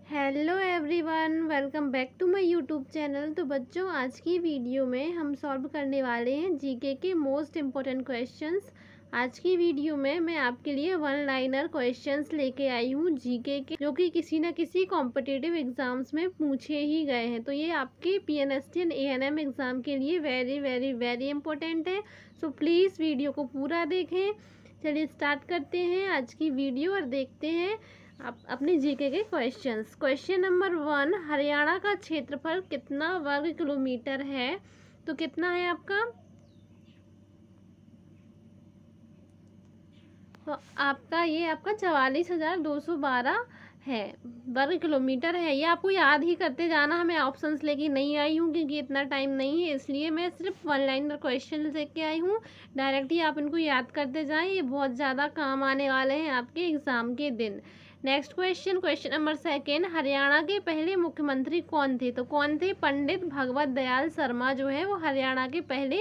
Hello everyone, welcome back to my YouTube channel. तो बच्चों, आज की वीडियो में हम सॉल्व करने वाले हैं जीके के मोस्ट इम्पोर्टेंट क्वेश्चंस। आज की वीडियो में मैं आपके लिए वन लाइनर क्वेश्चंस लेके आई हूँ जीके के, जो कि किसी न किसी कॉम्पिटिटिव एग्जाम्स में पूछे ही गए हैं। तो ये आपके पीएनएसटी एंड एएनएम एग्ज़ाम के लिए वेरी वेरी वेरी इंपॉर्टेंट है। सो प्लीज़ वीडियो को पूरा देखें। चलिए स्टार्ट करते हैं आज की वीडियो और देखते हैं आप अपने जीके के क्वेश्चंस। क्वेश्चन नंबर 1, हरियाणा का क्षेत्रफल कितना वर्ग किलोमीटर है? तो कितना है आपका? तो आपका 44,212 है, वर्ग किलोमीटर है। ये आपको याद ही करते जाना। हमें ऑप्शंस लेके नहीं आई हूँ क्योंकि इतना टाइम नहीं है, इसलिए मैं सिर्फ वन लाइनर क्वेश्चन लेके आई हूँ। डायरेक्ट ही आप इनको याद करते जाएं, ये बहुत ज़्यादा काम आने वाले हैं आपके एग्ज़ाम के दिन। Next question, question number 2, Haryana के पहले मुख्यमंत्री कौन थे? तो कौन थे? पंडित भगवत दयाल शर्मा जो है वो हरियाणा के पहले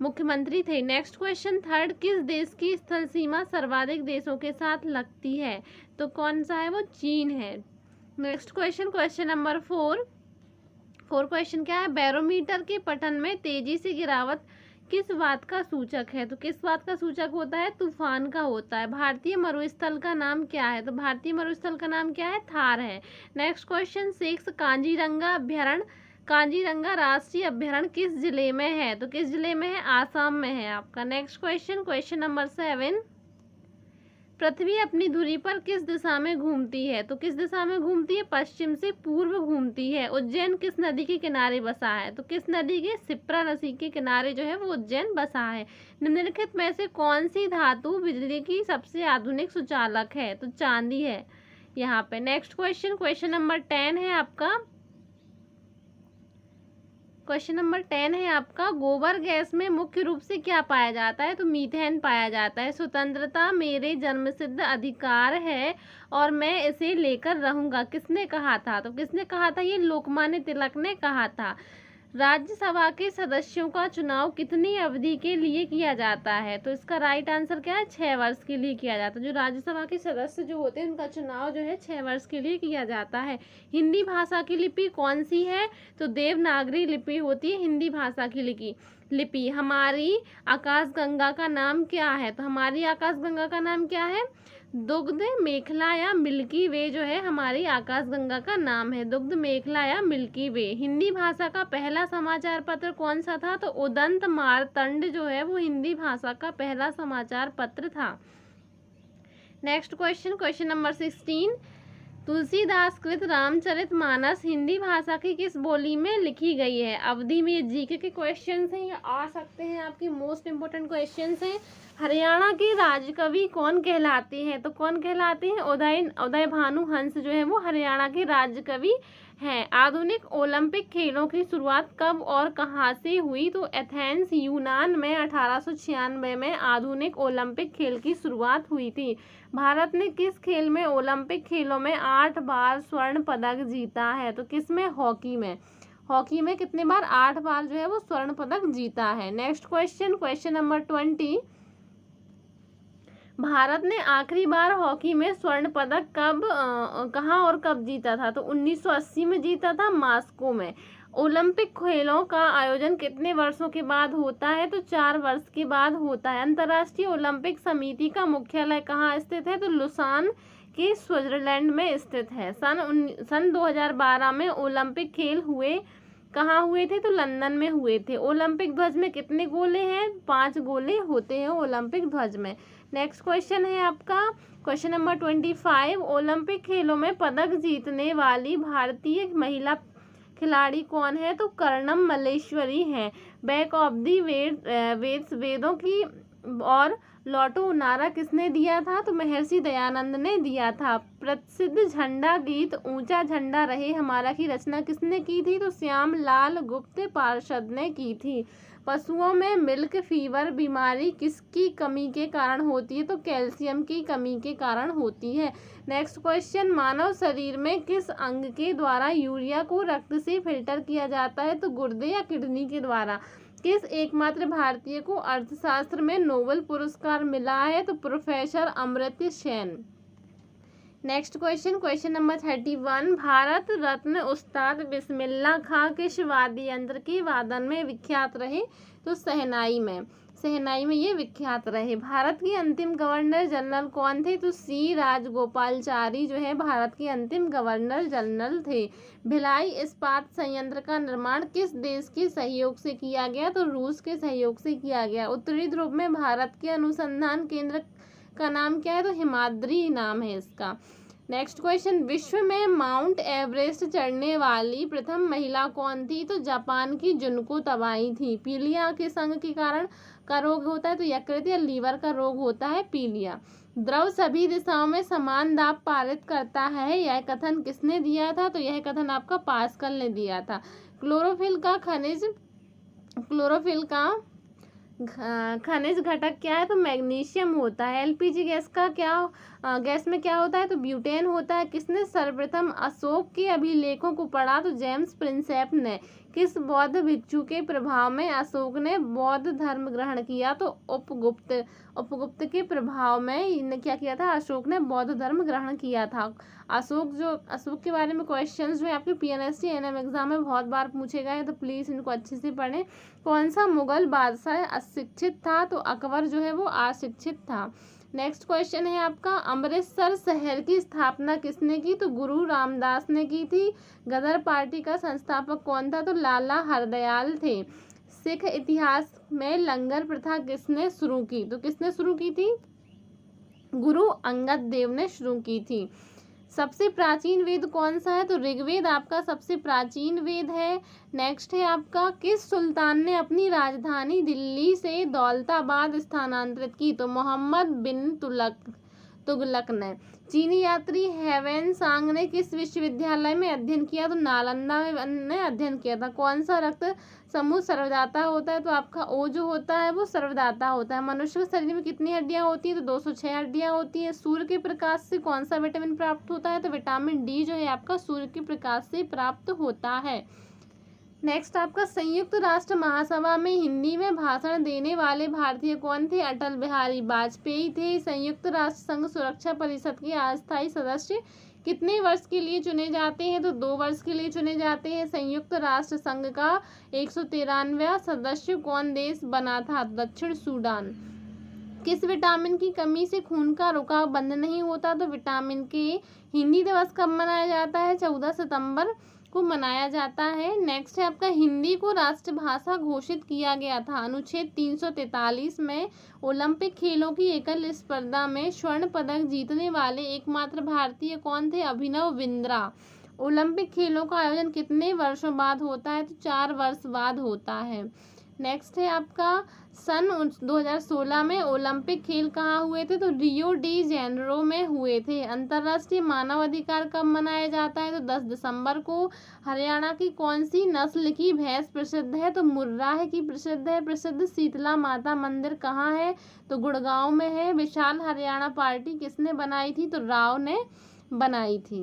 मुख्यमंत्री थे। नेक्स्ट क्वेश्चन 3, किस देश की स्थल सीमा सर्वाधिक देशों के साथ लगती है? तो कौन सा है? वो चीन है। Next question, question number 4 question क्या है? बैरोमीटर के पठन में तेजी से गिरावट किस बात का सूचक है? तो किस बात का सूचक होता है? तूफान का होता है। भारतीय मरुस्थल का नाम क्या है? तो भारतीय मरुस्थल का नाम क्या है? थार है। नेक्स्ट क्वेश्चन 6, काजीरंगा राष्ट्रीय अभ्यारण्य किस जिले में है? तो किस जिले में है? आसाम में है आपका। नेक्स्ट क्वेश्चन, क्वेश्चन नंबर 7, पृथ्वी अपनी धुरी पर किस दिशा में घूमती है? तो किस दिशा में घूमती है? पश्चिम से पूर्व घूमती है। उज्जैन किस नदी के किनारे बसा है? तो किस नदी के? शिप्रा नदी के किनारे जो है वो उज्जैन बसा है। निम्नलिखित में से कौन सी धातु बिजली की सबसे आधुनिक सुचालक है? तो चांदी है यहाँ पे। नेक्स्ट क्वेश्चन, क्वेश्चन नंबर 10 है आपका। क्वेश्चन नंबर 10 है आपका, गोबर गैस में मुख्य रूप से क्या पाया जाता है? तो मीथेन पाया जाता है। स्वतंत्रता मेरे जन्मसिद्ध अधिकार है और मैं इसे लेकर रहूंगा, किसने कहा था? तो किसने कहा था? ये लोकमान्य तिलक ने कहा था। राज्यसभा के सदस्यों का चुनाव कितनी अवधि के लिए किया जाता है? तो इसका राइट आंसर क्या है? 6 वर्ष के लिए किया जाता है। जो राज्यसभा के सदस्य जो होते हैं उनका चुनाव जो है 6 वर्ष के लिए किया जाता है। हिंदी भाषा की लिपि कौन सी है? तो देवनागरी लिपि होती है हिंदी भाषा की लिपि। हमारी आकाशगंगा का नाम क्या है? तो हमारी आकाशगंगा का नाम क्या है? दुग्ध मेखला या मिल्की वे जो है हमारी आकाशगंगा का नाम है। दुग्ध मेखला या मिल्की वे। हिंदी भाषा का पहला समाचार पत्र कौन सा था? तो उदंत मार्तंड जो है वो हिंदी भाषा का पहला समाचार पत्र था। Next question, question number 16, Tulsidas कृत रामचरितमानस हिंदी भाषा की किस बोली में लिखी गई है? अवधि में। ये जीके के क्वेश्चंस हैं, ये आ सकते हैं आपके मोस्ट इंपोर्टेंट क्वेश्चंस हैं। हरियाणा के राजकवि कौन कहलाते हैं? तो कौन कहलाते हैं? उदय भानु हंस जो है वो हरियाणा के राजकवि हैं। आधुनिक ओलंपिक खेलों की शुरुआत कब और कहाँ से हुई? तो एथेंस यूनान में 1896 में आधुनिक ओलंपिक खेल की शुरुआत हुई थी। भारत ने किस खेल में ओलंपिक खेलों में 8 बार स्वर्ण पदक जीता है? तो किस में? हॉकी में। हॉकी में कितने बार? 8 बार जो है वो स्वर्ण पदक जीता है। Next question, question number 20, Bharat ने आखिरी बार हॉकी में स्वर्ण पदक कहाँ और कब जीता था? तो 1980 में जीता था, मॉस्को में। ओलंपिक खेलों का आयोजन कितने वर्षों के बाद होता है? तो 4 वर्ष के बाद होता है। अंतर्राष्ट्रीय ओलंपिक समिति का मुख्यालय कहाँ स्थित है? तो लुसान के स्विट्जरलैंड में स्थित है। सन 2012 में ओलंपिक खेल कहाँ हुए थे? तो लंदन में हुए थे। ओलंपिक ध्वज में कितने गोले हैं? 5 गोले होते हैं ओलंपिक ध्वज में। नेक्स्ट क्वेश्चन है आपका, क्वेश्चन नंबर 25, ओलंपिक खेलों में पदक जीतने वाली भारतीय महिला खिलाड़ी कौन है? तो कर्णम मल्लेश्वरी हैं। बैक ऑफ दी वेदों की और लौटो नारा किसने दिया था? तो महर्षि दयानंद ने दिया था। प्रसिद्ध झंडा गीत ऊंचा झंडा रहे हमारा की रचना किसने की थी? तो श्याम लाल गुप्त पार्षद ने की थी। पशुओं में मिल्क फीवर बीमारी किसकी कमी के कारण होती है? तो कैल्शियम की कमी के कारण होती है। नेक्स्ट क्वेश्चन, मानव शरीर में किस अंग के द्वारा यूरिया को रक्त से फिल्टर किया जाता है? तो गुर्दे या किडनी के द्वारा। किस एकमात्र भारतीय को अर्थशास्त्र में नोबेल पुरस्कार मिला है? तो professor Amartya Sen. Next question, question number 31, Bharat Ratna Ustad Bismillah खां किस वाद्य यंत्र के वादन में विख्यात रहे? तो शहनाई में ये विख्यात रहे। भारत के अंतिम गवर्नर जनरल कौन थे? तो सी राजगोपालचारी जो है भारत के अंतिम गवर्नर जनरल थे। भिलाई इस्पात संयंत्र का निर्माण किस देश के सहयोग से किया गया? तो रूस के सहयोग से किया गया। उत्तरी ध्रुव में भारत के अनुसंधान केंद्र का नाम क्या है? तो हिमाद्री नाम है इसका। नेक्स्ट क्वेश्चन, विश्व में माउंट एवरेस्ट चढ़ने वाली प्रथम महिला कौन थी? तो जापान की जुनको तबाई थी। पीलिया के संग के कारण का रोग होता है? तो यकृत या लीवर का रोग होता है पीलिया। द्रव सभी दिशाओं में समान दाब पारित करता है, यह कथन किसने दिया था? तो यह कथन आपका पास्कल ने दिया था। क्लोरोफिल खनिज घटक क्या है? तो मैग्नीशियम होता है। एलपीजी गैस में क्या होता है? तो ब्यूटेन होता है। किसने सर्वप्रथम अशोक के अभिलेखों को पढ़ा? तो जेम्स प्रिंसेप ने। किस बौद्ध भिक्षु के प्रभाव में अशोक ने बौद्ध धर्म ग्रहण किया? तो उपगुप्त के प्रभाव में क्या किया था? अशोक ने बौद्ध धर्म ग्रहण किया था। अशोक के बारे में क्वेश्चंस जो है आपके पीएनएसटी एनएम एग्जाम में बहुत बार पूछे गए, तो प्लीज़ इनको अच्छे से पढ़ें। कौन सा मुगल बादशाह अशिक्षित था? तो अकबर जो है वो अशिक्षित था। नेक्स्ट क्वेश्चन है आपका, अमृतसर शहर की स्थापना किसने की? तो गुरु रामदास ने की थी। गदर पार्टी का संस्थापक कौन था? तो लाला हरदयाल थे। सिख इतिहास में लंगर प्रथा किसने शुरू की? तो किसने शुरू की थी? गुरु अंगद देव ने शुरू की थी। सबसे प्राचीन वेद कौन सा है? तो ऋग्वेद आपका सबसे प्राचीन वेद है। नेक्स्ट है आपका, किस सुल्तान ने अपनी राजधानी दिल्ली से दौलताबाद स्थानांतरित की? तो मोहम्मद बिन तुगलक ने। चीनी यात्री हेवेन सांग ने किस विश्वविद्यालय में अध्ययन किया? तो नालंदा में अध्ययन किया था। कौन सा रक्त समूह सर्वदाता होता है? तो आपका ओ जो होता है वो सर्वदाता होता है। मनुष्य के शरीर में कितनी हड्डियां होती है? तो 206 हड्डियां होती है। सूर्य के प्रकाश से कौन सा विटामिन प्राप्त होता है? तो विटामिन डी जो है आपका सूर्य के प्रकाश से प्राप्त होता है। नेक्स्ट आपका, संयुक्त राष्ट्र महासभा में हिंदी में भाषण देने वाले भारतीय कौन थे? अटल बिहारी वाजपेयी थे। संयुक्त राष्ट्र संघ सुरक्षा परिषद के अस्थायी सदस्य कितने वर्ष के लिए चुने जाते हैं? तो 2 वर्ष के लिए चुने जाते हैं। संयुक्त राष्ट्र संघ का 193वां सदस्य कौन देश बना था? दक्षिण सूडान। किस विटामिन की कमी से खून का रुकाव बंद नहीं होता? तो विटामिन के। हिंदी दिवस कब मनाया जाता है? 14 सितंबर को मनाया जाता है। नेक्स्ट है आपका, हिंदी को राष्ट्रभाषा घोषित किया गया था अनुच्छेद 343 में। ओलंपिक खेलों की एकल स्पर्धा में स्वर्ण पदक जीतने वाले एकमात्र भारतीय कौन थे? अभिनव बिंद्रा। ओलंपिक खेलों का आयोजन कितने वर्षों बाद होता है? तो 4 वर्ष बाद होता है। नेक्स्ट है आपका, सन 2016 में ओलंपिक खेल कहाँ हुए थे? तो रियो डी जेनेरो में हुए थे। अंतर्राष्ट्रीय मानव अधिकार कब मनाया जाता है? तो 10 दिसंबर को। हरियाणा की कौन सी नस्ल की भैंस प्रसिद्ध है? तो मुर्राह की प्रसिद्ध है। प्रसिद्ध शीतला माता मंदिर कहाँ है? तो गुड़गांव में है। विशाल हरियाणा पार्टी किसने बनाई थी? तो राव ने बनाई थी।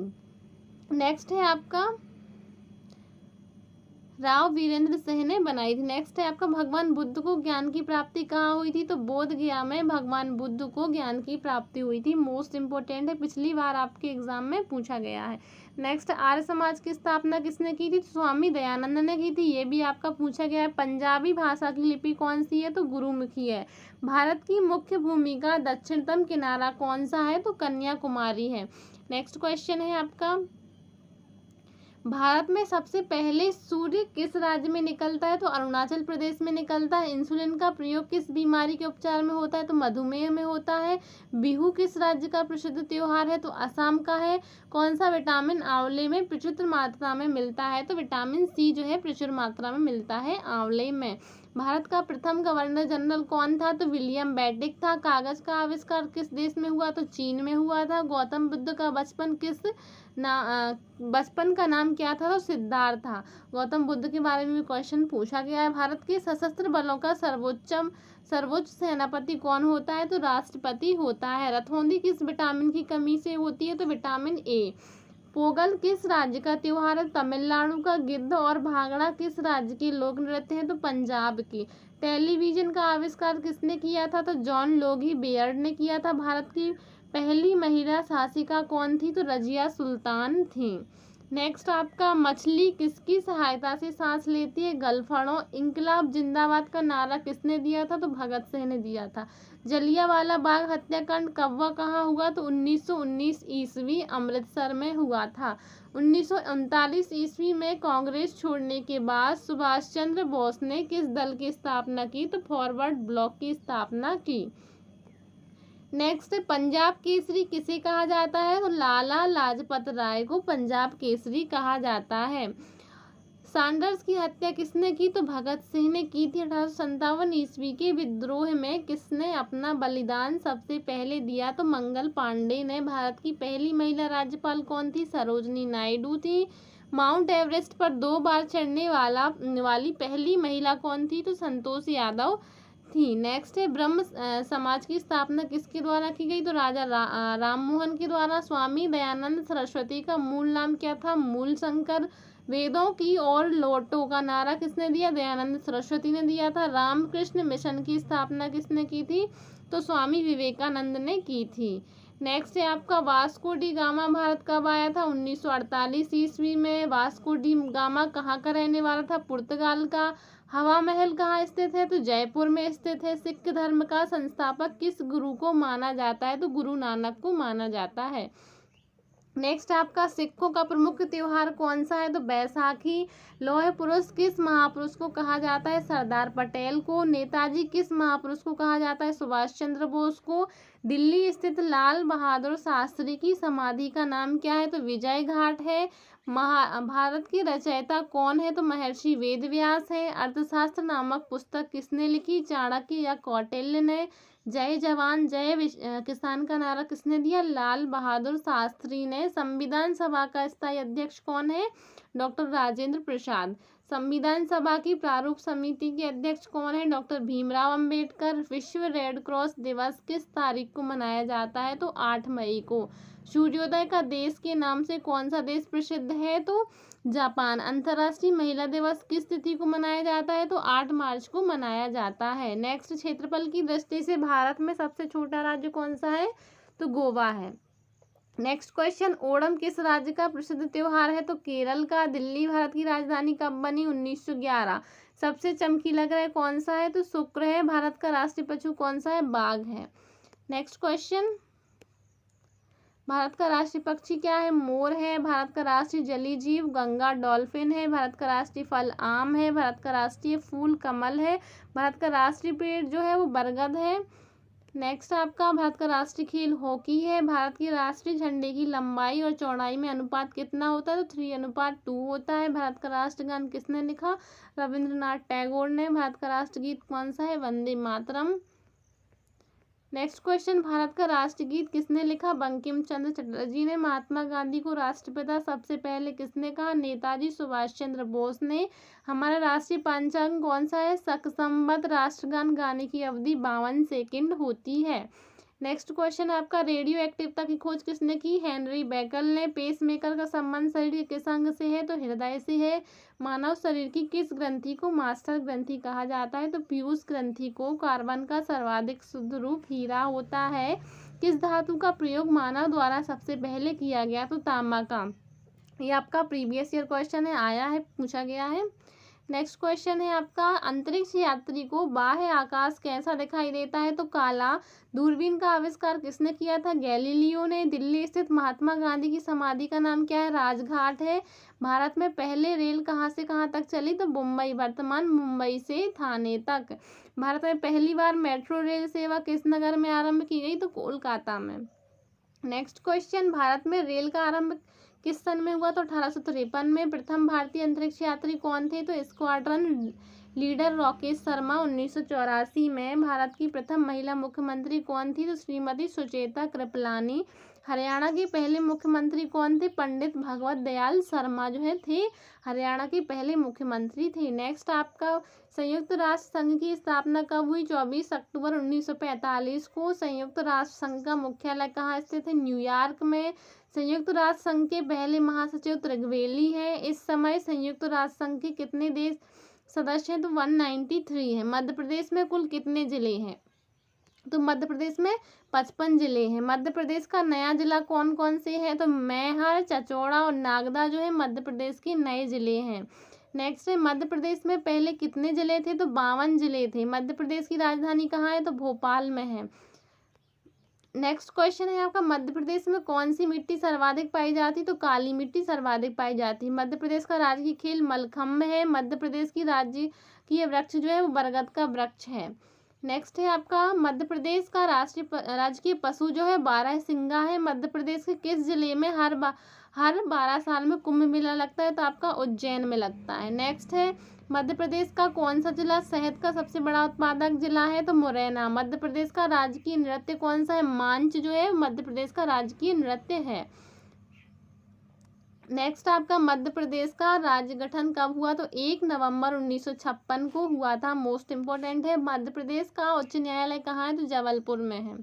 नेक्स्ट है आपका, राव वीरेंद्र सिंह ने बनाई थी। नेक्स्ट है आपका, भगवान बुद्ध को ज्ञान की प्राप्ति कहाँ हुई थी? तो बोध गया में भगवान बुद्ध को ज्ञान की प्राप्ति हुई थी। मोस्ट इंपोर्टेंट है, पिछली बार आपके एग्जाम में पूछा गया है। नेक्स्ट, आर्य समाज की स्थापना किसने की थी? तो स्वामी दयानंद ने की थी। ये भी आपका पूछा गया है। पंजाबी भाषा की लिपि कौन सी है? तो गुरुमुखी है। भारत की मुख्य भूमि का दक्षिणतम किनारा कौन सा है? तो कन्याकुमारी है। नेक्स्ट क्वेश्चन है आपका, भारत में सबसे पहले सूर्य किस राज्य में निकलता है? तो अरुणाचल प्रदेश में निकलता है। इंसुलिन का प्रयोग किस बीमारी के उपचार में होता है? तो मधुमेह में होता है। बिहू किस राज्य का प्रसिद्ध त्योहार है? तो असम का है। कौन सा विटामिन आंवले में प्रचुर मात्रा में मिलता है? तो विटामिन सी जो है प्रचुर मात्रा में मिलता है आंवले में। भारत का प्रथम गवर्नर जनरल कौन था? तो विलियम बेंटिक था। कागज का आविष्कार किस देश में हुआ? तो चीन में हुआ था। गौतम बुद्ध का बचपन का नाम क्या था? तो सिद्धार्थ था। गौतम बुद्ध के बारे में भी क्वेश्चन पूछा गया है। भारत के सशस्त्र बलों का सर्वोच्च सेनापति कौन होता है? तो राष्ट्रपति होता है। रतौंधी किस विटामिन की कमी से होती है? तो विटामिन ए। पोगल किस राज्य का त्योहार है? तमिलनाडु का। गिद्ध और भांगड़ा किस राज्य के लोक नृत्य हैं? तो पंजाब की। टेलीविजन का आविष्कार किसने किया था? तो जॉन लोगी बेयर्ड ने किया था। भारत की पहली महिला शासिका कौन थी? तो रजिया सुल्तान थी। नेक्स्ट आपका मछली किसकी सहायता से सांस लेती है? गलफड़ों। इंकलाब जिंदाबाद का नारा किसने दिया था? तो भगत सिंह ने दिया था। जलियांवाला बाग हत्याकांड कब व कहाँ हुआ? तो 1919 ईस्वी अमृतसर में हुआ था। 1939 ईस्वी में कांग्रेस छोड़ने के बाद सुभाष चंद्र बोस ने किस दल की स्थापना की? तो फॉरवर्ड ब्लॉक की स्थापना की। नेक्स्ट पंजाब केसरी किसे कहा जाता है? तो लाला लाजपत राय को पंजाब केसरी कहा जाता है। सैंडर्स की हत्या किसने की? तो भगत सिंह ने की थी। 1857 ईस्वी के विद्रोह में किसने अपना बलिदान सबसे पहले दिया? तो मंगल पांडे ने। भारत की पहली महिला राज्यपाल कौन थी? सरोजनी नायडू थी। माउंट एवरेस्ट पर 2 बार चढ़ने वाली पहली महिला कौन थी? तो संतोष यादव थी। नेक्स्ट है ब्रह्म समाज की स्थापना किसके द्वारा की गई? तो राजा राम मोहन के द्वारा। स्वामी दयानंद सरस्वती का मूल नाम क्या था? मूल शंकर। वेदों की ओर लौटो का नारा किसने दिया? दयानंद सरस्वती ने दिया था। रामकृष्ण मिशन की स्थापना किसने की थी? तो स्वामी विवेकानंद ने की थी। नेक्स्ट है आपका वास्को डी गामा भारत कब आया था? 1948 ईस्वी में। वास्को डी गामा कहाँ का रहने वाला था? पुर्तगाल का। हवा महल कहाँ स्थित है? तो जयपुर में स्थित है। सिख धर्म का संस्थापक किस गुरु को माना जाता है? तो गुरु नानक को माना जाता है। नेक्स्ट आपका सिखों का प्रमुख त्योहार कौन सा है? तो बैसाखी। लौह पुरुष किस महापुरुष को कहा जाता है? सरदार पटेल को। नेताजी किस महापुरुष को कहा जाता है? सुभाष चंद्र बोस को। दिल्ली स्थित लाल बहादुर शास्त्री की समाधि का नाम क्या है? तो विजय घाट है। महाभारत की रचयिता कौन है? तो महर्षि वेदव्यास है। अर्थशास्त्र नामक पुस्तक किसने लिखी? चाणक्य या कौटिल्य ने। जय जवान जय किसान का नारा किसने दिया? लाल बहादुर शास्त्री ने। संविधान सभा का स्थायी अध्यक्ष कौन है? डॉक्टर राजेंद्र प्रसाद। संविधान सभा की प्रारूप समिति के अध्यक्ष कौन है? डॉक्टर भीमराव अंबेडकर। विश्व रेड क्रॉस दिवस किस तारीख को मनाया जाता है? तो 8 मई को। सूर्योदय का देश के नाम से कौन सा देश प्रसिद्ध है? तो जापान। अंतर्राष्ट्रीय महिला दिवस किस तिथि को मनाया जाता है? तो 8 मार्च को मनाया जाता है। नेक्स्ट क्षेत्रफल की दृष्टि से भारत में सबसे छोटा राज्य कौन सा है? तो गोवा है। नेक्स्ट क्वेश्चन ओणम किस राज्य का प्रसिद्ध त्योहार है? तो केरल का। दिल्ली भारत की राजधानी कब बनी? 1911। सबसे चमकीला ग्रह कौन सा है? तो शुक्र है। भारत का राष्ट्रीय पशु कौन सा है? बाघ है। नेक्स्ट क्वेश्चन भारत का राष्ट्रीय पक्षी क्या है? मोर है। भारत का राष्ट्रीय जलीय जीव गंगा डॉल्फिन है। भारत का राष्ट्रीय फल आम है। भारत का राष्ट्रीय फूल कमल है। भारत का राष्ट्रीय पेड़ जो है वो बरगद है। नेक्स्ट आपका भारत का राष्ट्रीय खेल हॉकी है। भारत की राष्ट्रीय झंडे की लंबाई और चौड़ाई में अनुपात कितना होता है? तो 3:2 होता है। भारत का राष्ट्रगान किसने लिखा? रविंद्रनाथ टैगोर ने। भारत का राष्ट्रगीत कौन सा है? वंदे मातरम। नेक्स्ट क्वेश्चन भारत का राष्ट्रगीत किसने लिखा? बंकिम चंद्र चटर्जी ने। महात्मा गांधी को राष्ट्रपिता सबसे पहले किसने कहा? नेताजी सुभाष चंद्र बोस ने। हमारा राष्ट्रीय पंचांग कौन सा है? शक संवत। राष्ट्रगान गाने की अवधि 52 सेकंड होती है। नेक्स्ट क्वेश्चन आपका रेडियो एक्टिवता की खोज किसने की? हेनरी बेकल ने। पेसमेकर का संबंध शरीर के किस अंग से है? तो हृदय से है। मानव शरीर की किस ग्रंथि को मास्टर ग्रंथि कहा जाता है? तो पीयूष ग्रंथि को। कार्बन का सर्वाधिक शुद्ध रूप हीरा होता है। किस धातु का प्रयोग मानव द्वारा सबसे पहले किया गया? तो तांबा का। ये आपका प्रीवियस ईयर क्वेश्चन है, आया है, पूछा गया है। नेक्स्ट क्वेश्चन है आपका अंतरिक्ष यात्री को बाह्य आकाश कैसा दिखाई देता है? तो काला। दूरबीन का आविष्कार किसने किया था? गैलीलियो ने। दिल्ली स्थित महात्मा गांधी की समाधि का नाम क्या है? राजघाट है। भारत में पहले रेल कहाँ से कहाँ तक चली? तो मुंबई, वर्तमान मुंबई से थाने तक। भारत में पहली बार मेट्रो रेल सेवा किस नगर में आरंभ की गई? तो कोलकाता में। नेक्स्ट क्वेश्चन भारत में रेल का आरंभ किस सन में हुआ? तो 1853 में। प्रथम भारतीय अंतरिक्ष यात्री कौन थे? तो स्क्वाड्रन लीडर राकेश शर्मा। 1984 में। भारत की प्रथम महिला मुख्यमंत्री कौन थी? तो श्रीमती सुचेता कृपलानी। हरियाणा के पहले मुख्यमंत्री कौन थे? पंडित भगवत दयाल शर्मा जो है थे हरियाणा के पहले मुख्यमंत्री थे। नेक्स्ट आपका संयुक्त राष्ट्र संघ की स्थापना कब हुई? 24 अक्टूबर 1945 को। संयुक्त राष्ट्र संघ का मुख्यालय कहाँ स्थित है? न्यूयॉर्क में। संयुक्त राष्ट्र संघ के पहले महासचिव त्रिगवेली है। इस समय संयुक्त राष्ट्र संघ के कितने देश सदस्य हैं? तो 193 है। मध्य प्रदेश में कुल कितने जिले हैं? तो मध्य प्रदेश में 55 जिले हैं। मध्य प्रदेश का नया जिला कौन कौन से हैं? तो मैहर, चचौड़ा और नागदा जो है मध्य प्रदेश के नए जिले हैं। नेक्स्ट है, मध्य प्रदेश में पहले कितने जिले थे? तो 52 जिले थे। मध्य प्रदेश की राजधानी कहाँ है? तो भोपाल में है। नेक्स्ट क्वेश्चन है आपका, मध्य प्रदेश में कौन सी मिट्टी सर्वाधिक पाई जाती? तो काली मिट्टी सर्वाधिक पाई जाती है। मध्य प्रदेश का राजकीय खेल मलखम्ब है। मध्य प्रदेश की राजकीय वृक्ष जो है वो बरगद का वृक्ष है। नेक्स्ट है आपका, मध्य प्रदेश का राजकीय पशु जो है बारहसिंगा है। मध्य प्रदेश के किस जिले में हर 12 साल में कुंभ मेला लगता है? तो आपका उज्जैन में लगता है। नेक्स्ट है, मध्य प्रदेश का कौन सा जिला शहद का सबसे बड़ा उत्पादक जिला है? तो मुरैना। मध्य प्रदेश का राजकीय नृत्य कौन सा है? मांच जो है मध्य प्रदेश का राजकीय नृत्य है। नेक्स्ट आपका, मध्य प्रदेश का राज्य गठन कब हुआ? तो 1 नवंबर 1956 को हुआ था। मोस्ट इम्पोर्टेंट है। मध्य प्रदेश का उच्च न्यायालय कहाँ है? तो जबलपुर में है।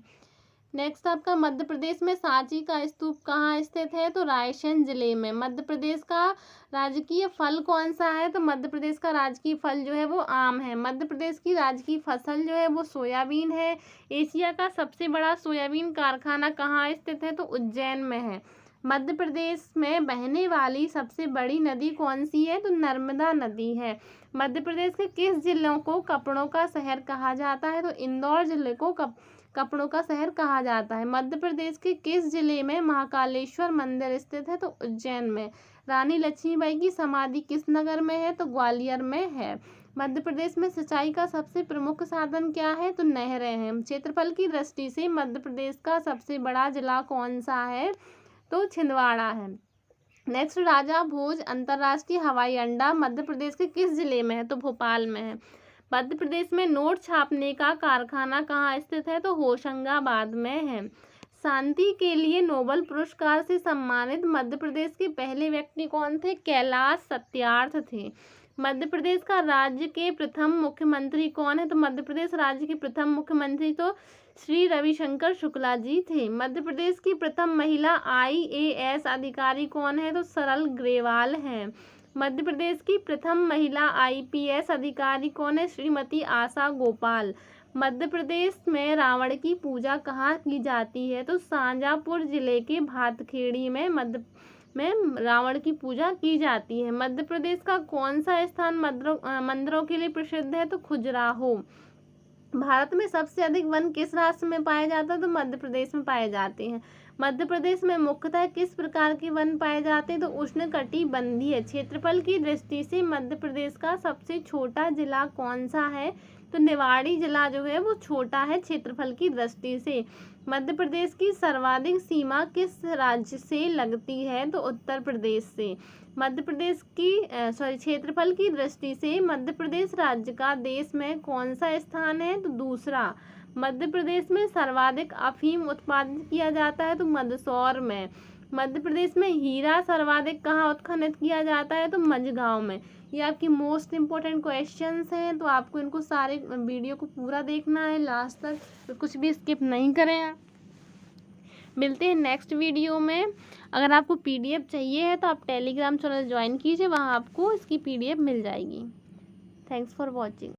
नेक्स्ट आपका, मध्य प्रदेश में सांची का स्तूप कहाँ स्थित है? तो रायसेन जिले में। मध्य प्रदेश का राजकीय फल कौन सा है? तो मध्य प्रदेश का राजकीय फल जो है वो आम है। मध्य प्रदेश की राजकीय फसल जो है वो सोयाबीन है। एशिया का सबसे बड़ा सोयाबीन कारखाना कहाँ स्थित है? तो उज्जैन में है। मध्य प्रदेश में बहने वाली सबसे बड़ी नदी कौन सी है? तो नर्मदा नदी है। मध्य प्रदेश के किस जिलों को कपड़ों का शहर कहा जाता है? तो इंदौर जिले को कपड़ों का शहर कहा जाता है। मध्य प्रदेश के किस जिले में महाकालेश्वर मंदिर स्थित है? तो उज्जैन में। रानी लक्ष्मीबाई की समाधि किस नगर में है? तो ग्वालियर में है। मध्य प्रदेश में सिंचाई का सबसे प्रमुख साधन क्या है? तो नहरें हैं। क्षेत्रफल की दृष्टि से मध्य प्रदेश का सबसे बड़ा जिला कौन सा है? तो छिंदवाड़ा है। नेक्स्ट, राजा भोज अंतर्राष्ट्रीय हवाई अड्डा मध्य प्रदेश के किस जिले में है? तो भोपाल में है। मध्य प्रदेश में नोट छापने का कारखाना कहाँ स्थित है? तो होशंगाबाद में है। शांति के लिए नोबेल पुरस्कार से सम्मानित मध्य प्रदेश के पहले व्यक्ति कौन थे? कैलाश सत्यार्थ थे। मध्य प्रदेश का राज्य के प्रथम मुख्यमंत्री कौन है? तो मध्य प्रदेश राज्य के प्रथम मुख्यमंत्री तो श्री रविशंकर शुक्ला जी थे। मध्य प्रदेश की प्रथम महिला IAS अधिकारी कौन है? तो सरल ग्रेवाल हैं। मध्य प्रदेश की प्रथम महिला IPS अधिकारी कौन है? श्रीमती आशा गोपाल। मध्य प्रदेश में रावण की पूजा कहाँ की जाती है? तो शाजापुर जिले के भातखेड़ी में रावण की पूजा की जाती है। मध्य प्रदेश का कौन सा स्थान मंदिरों के लिए प्रसिद्ध है? तो खजुराहो। भारत में सबसे अधिक वन किस राज्य में पाए जाते हैं? तो मध्य प्रदेश में पाए जाते हैं। मध्य प्रदेश में मुख्यतः किस प्रकार के वन पाए जाते हैं? तो उष्णकटिबंधीय। क्षेत्रफल की दृष्टि से मध्य प्रदेश का सबसे छोटा जिला कौन सा है? तो निवाड़ी जिला जो है वो छोटा है क्षेत्रफल की दृष्टि से। मध्य प्रदेश की सर्वाधिक सीमा किस राज्य से लगती है? तो उत्तर प्रदेश से। मध्य प्रदेश की क्षेत्रफल की दृष्टि से मध्य प्रदेश राज्य का देश में कौन सा स्थान है? तो दूसरा। मध्य प्रदेश में सर्वाधिक अफीम उत्पादित किया जाता है? तो मंदसौर में। मध्य प्रदेश में हीरा सर्वाधिक कहाँ उत्खनन किया जाता है? तो मझगांव में। ये आपकी मोस्ट इम्पोर्टेंट क्वेश्चंस हैं, तो आपको इनको सारे वीडियो को पूरा देखना है लास्ट तक, तो कुछ भी स्किप नहीं करें आप। मिलते हैं नेक्स्ट वीडियो में। अगर आपको PDF चाहिए है तो आप टेलीग्राम चैनल ज्वाइन कीजिए, वहाँ आपको इसकी PDF मिल जाएगी। Thanks for watching.